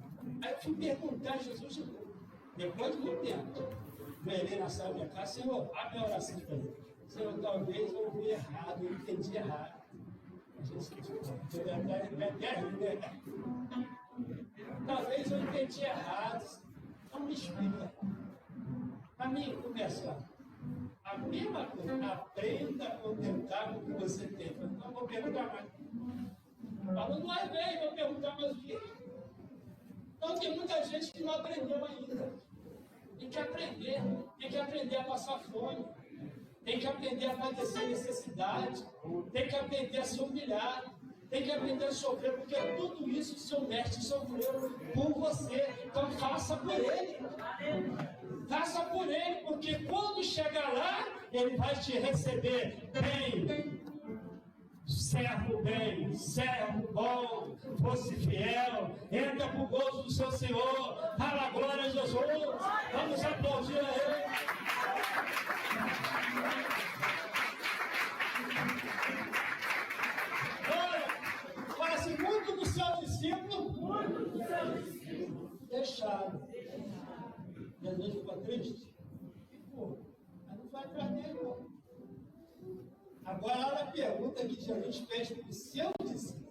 Aí eu fui perguntar a Jesus de novo. Depois de muito tempo, veio na sala da minha casa, Senhor, abre a oração para mim. Senhor, talvez eu ouvi errado, eu entendi errado. Talvez eu entendi errado. Então me explica. Para mim começar. A mesma coisa, aprenda a contentar com o que você tem. Não vou perguntar mais. Falou, não é bem, vou perguntar mais o quê? Então tem muita gente que não aprendeu ainda. Tem que aprender a passar fome. Tem que aprender a padecer necessidade. Tem que aprender a se humilhar. Tem que aprender a sofrer, porque tudo isso o seu mestre sofreu por você. Então faça por ele. Faça por ele, porque quando chegar lá, ele vai te receber bem. Servo bom, fosse fiel, entra para o gozo do seu Senhor. Fala glória a Jesus. Vamos aplaudir a ele. Fala assim, muito do seu discípulo deixaram. Jesus ficou triste? Ficou. Mas não vai atrás dele, não. Agora, olha a pergunta que Jesus fez para os seus discípulos.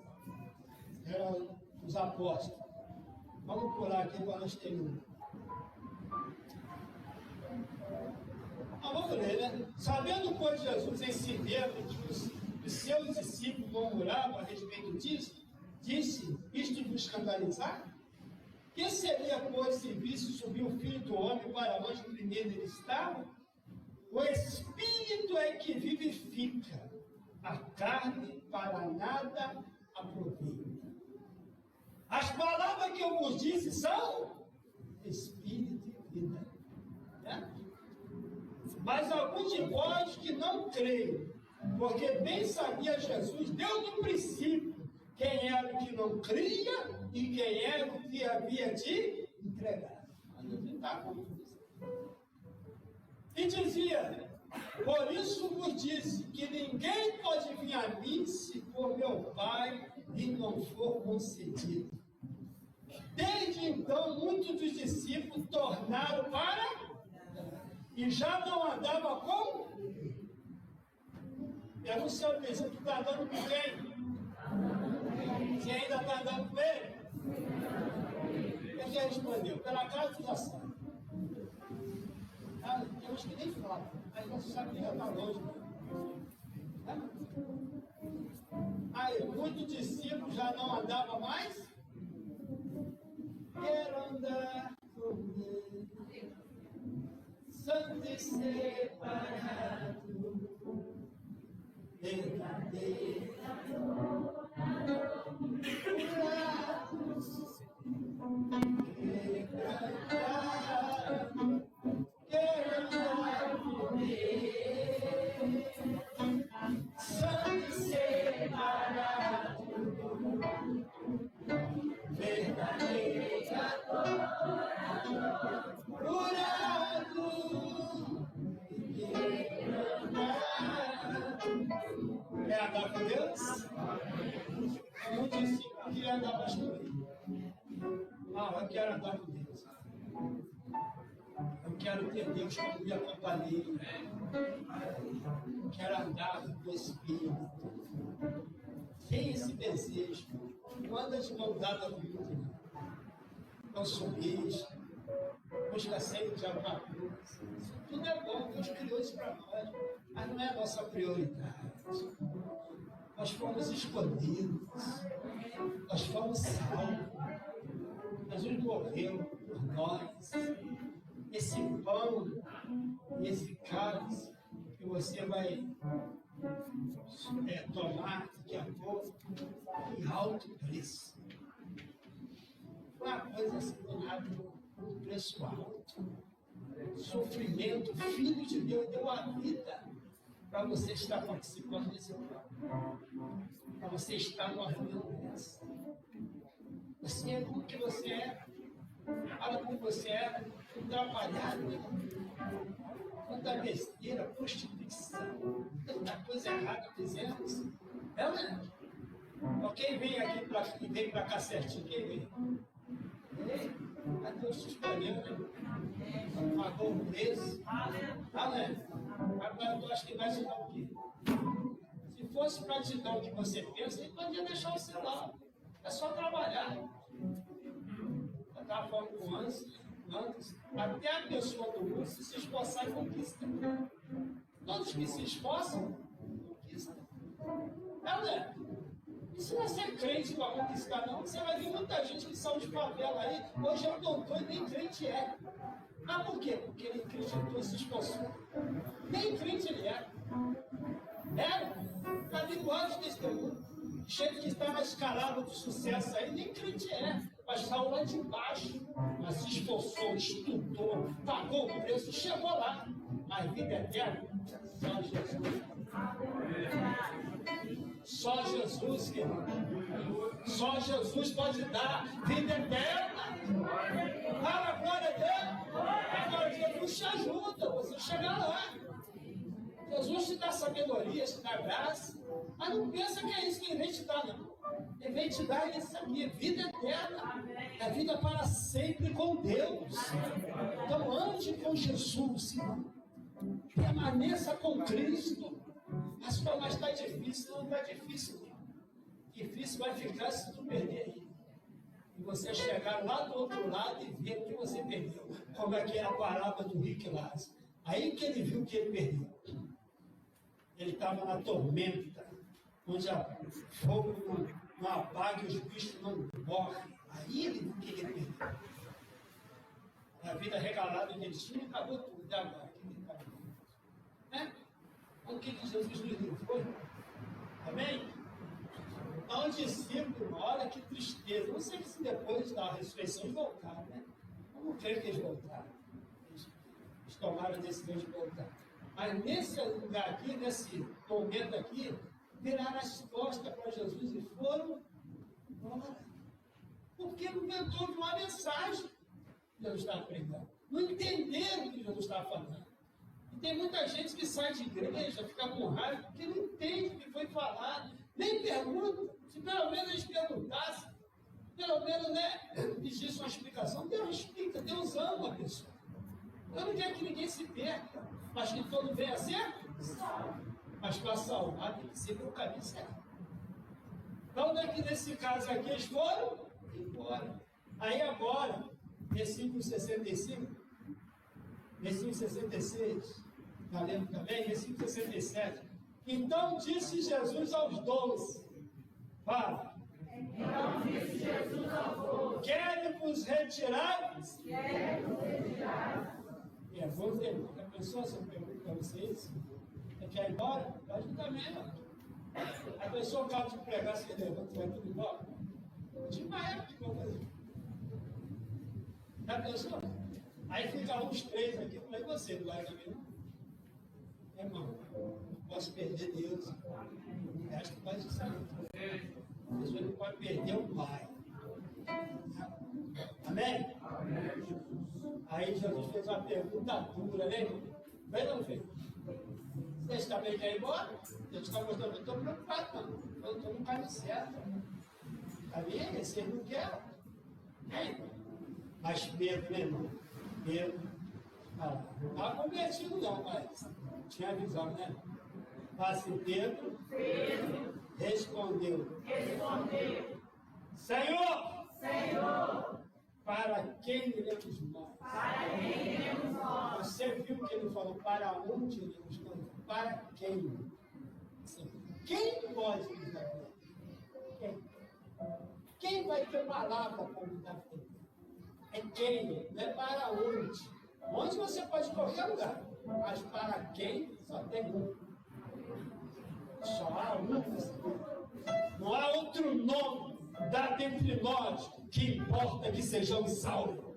Eram os apóstolos. Vamos pular aqui para nós terminar. Vamos ler, né? Sabendo, pois, Jesus em si mesmo que os seus discípulos murmuravam a respeito disso, disse, isto vos escandalizar? Que seria, pois, se visse subir o Filho do Homem para onde primeiro ele estava? O Espírito é que vivifica, a carne para nada aproveita. As palavras que eu vos disse são Espírito e vida. Né? Mas alguns de vós que não creem, porque bem sabia Jesus, desde o princípio, quem era o que não cria e quem era o que havia de entregar. Mas não está com isso. E dizia, por isso vos disse, que ninguém pode vir a mim se for meu Pai e não for concedido. Desde então, muitos dos discípulos tornaram para e já não andava com. É o seu vizinho que está andando com quem? Você ainda está andando com ele? Ele respondeu, pela casa já sabe. Eu acho que nem fala, aí você sabe que já está longe. Né? Aí, muitos discípulos já não andavam mais. Quero andar com ele, santo e separado, verdadeiro amor, quero andar com ele, santo e separado, verdadeiro adorador, curado, quer andar com Deus? Um discípulo queria andar mais com ele. Eu quero andar com Deus. Eu quero ter Deus como minha companhia. Eu quero andar com o Espírito. Tem esse desejo. Não anda de mão dada comigo. Não subis. Busca sempre de alguma coisa. Isso tudo é bom. Deus criou isso para nós. Mas não é a nossa prioridade. Nós fomos escolhidos. Nós fomos salvos. Jesus morreu por nós. Esse pão e esse cálice que você vai tomar daqui a pouco, em alto preço. Uma coisa assim, um preço alto. Sofrimento, Filho de Deus deu a vida para você estar participando desse pão. Para você estar numa reunião dessa. Você é como que você é. Fala como você é. Atrapalhado. Quanta besteira, prostituição. Tanta coisa errada fizemos. É, né? Quem vem aqui vem para cá certinho? Quem vem? A Deus te escolheu, né? Pagou o preço. Amém. Agora tu acha que vai te dar o quê? Se fosse para te dar o que você pensa, ele podia deixar o celular. É só trabalhar. Eu estava falando com antes, até a pessoa do mundo se esforçar e conquista. Todos que se esforçam, conquistam. né? E se você é crente para conquistar, não, você vai ver muita gente que saiu de favela aí, hoje é doutor e nem crente é. Ah, por quê? Porque ele acreditou e se esforçou. Nem crente ele é. Tá vindo anos desse teu mundo. Gente que está na escalada do sucesso aí, nem crente mas saiu lá de baixo, mas se esforçou, estudou, pagou o preço, chegou lá. Mas vida eterna, só Jesus. Só Jesus, querido. Só Jesus pode dar vida eterna. Fala, glória a Deus. Agora Jesus te ajuda, você chegar lá. Jesus te dá sabedoria, te dá graça. Mas não pensa que é isso que ele vem te dar, não. Ele vem te dar isso aqui, vida eterna. É vida para sempre com Deus. Então ande com Jesus, permaneça com Cristo. Mas como está difícil, não está difícil. Difícil vai ficar se tu perder aí. E você chegar lá do outro lado e ver o que você perdeu. Como é que é a parábola do rico e Lázaro. Aí que ele viu o que ele perdeu. Ele estava na tormenta, onde o fogo não apaga e os bichos não morrem. Aí ele viu o que ele perdeu. A vida regalada que ele tinha, acabou tudo. E agora? O que Jesus nos livrou? Amém? Então, os discípulos, olha que tristeza. Não sei se depois da ressurreição eles voltaram, né? Eu não creio que eles voltaram. Eles tomaram a decisão de voltar. Mas nesse lugar aqui, nesse momento aqui, viraram as costas para Jesus e foram embora. Porque não tentou uma mensagem que Jesus estava pregando. Não entenderam o que Jesus estava falando. E tem muita gente que sai de igreja, fica com raiva, porque não entende o que foi falado. Nem pergunta. Se pelo menos eles perguntassem, pelo menos, né, pedisse uma explicação, Deus explica, Deus ama a pessoa. Eu não quero que ninguém se perca, mas que todo venha a ser salvo. Mas para salvar tem que ser pelo caminho certo. Então, nesse caso aqui, eles foram embora. Aí agora, versículo 65, versículo 66, está lendo também? Versículo 67. Então disse Jesus aos 12, fala. Então disse Jesus aos 12, quero-vos retirar? Quero-vos retirar. Vou ver, a pessoa, se eu pergunto para vocês, você quer ir embora? Pode ir também, ó. A pessoa acaba de pregar, você levanta, vai tudo embora. Demais, que vou fazer. Já pensou? Aí fica uns 3 aqui, eu falei, você não vai também, não? Irmão, não posso perder Deus. O resto faz isso aí. A pessoa não pode perder o Pai. Amém? Aí Jesus fez uma pergunta dura, né? Vem ou não fez? Vocês também querem ir embora? Deus está mostrando, eu estou preocupado, não. Eu estou no caminho certo. Está vendo? Vocês não querem. Mas Pedro, né, irmão? Pedro, não estava convertido não, mas tinha visão, né? Mas Pedro respondeu, Senhor, para quem iremos nós? Você viu que ele falou, para onde iremos nós? Para quem? Quem pode nos dar fé? Quem vai ter palavra para nos dar fé? É quem, não é para onde. Onde você pode ir em qualquer lugar, mas para quem só tem um. Só há um. Não há outro nome dado entre nós que importa que sejamos salvos.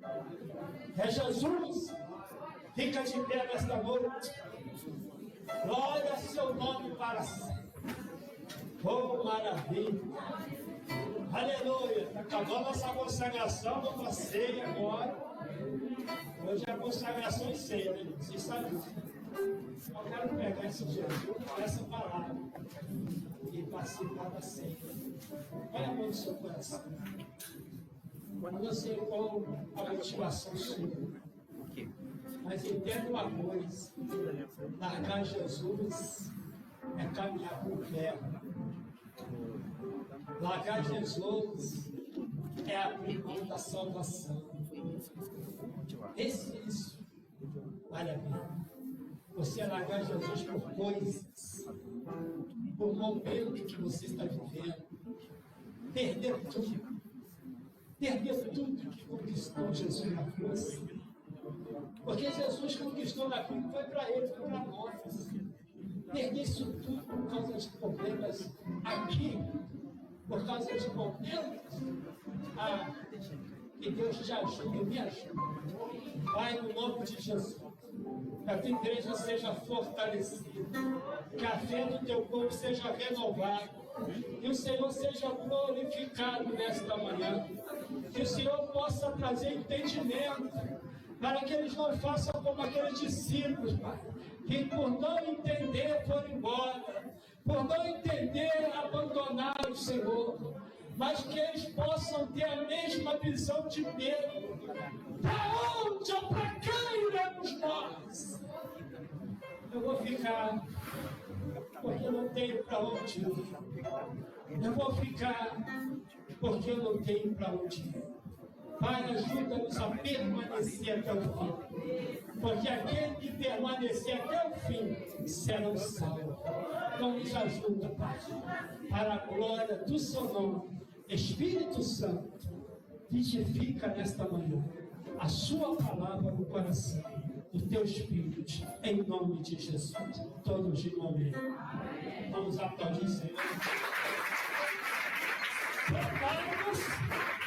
É Jesus. Fica de pé nesta noite. Glória ao seu nome para sempre. Oh, maravilha. Aleluia. Acabou a nossa consagração, vamos à ceia agora. Hoje é a consagração e ceia, né? Vocês sabem disso. Eu quero pegar esse Jesus, essa palavra e participar da ceia. Olha a mão do seu coração. Eu não sei qual a motivação sua, mas entenda uma coisa: largar Jesus é caminhar com fé. Largar Jesus é abrir mão da salvação. Isso vale a pena. Você largar Jesus por coisas, por momento que você está vivendo, perder tudo que conquistou Jesus na cruz. Porque Jesus conquistou na cruz, foi para ele, foi para nós. Perder isso tudo por causa de problemas aqui por causa de momentos, que Deus te ajude e me ajude. Pai, no nome de Jesus, que a tua igreja seja fortalecida, que a fé do teu povo seja renovada, que o Senhor seja glorificado nesta manhã, que o Senhor possa trazer entendimento, para que eles não façam como aqueles discípulos, Pai, que por não entender foram embora, por não entender abandonaram o Senhor, mas que eles possam ter a mesma visão de Pedro. Para onde ou para cá iremos nós? Eu vou ficar, porque eu não tenho para onde ir. Eu vou ficar, porque eu não tenho para onde ir. Pai, ajuda-nos a permanecer até o fim, porque aquele que permanecer até o fim serão salvos. Então nos ajuda, Pai, para a glória do seu nome. Espírito Santo, vivifica nesta manhã a sua palavra no coração do teu Espírito, em nome de Jesus. Todos de nome. Vamos aplaudir, Senhor. Prepara-nos.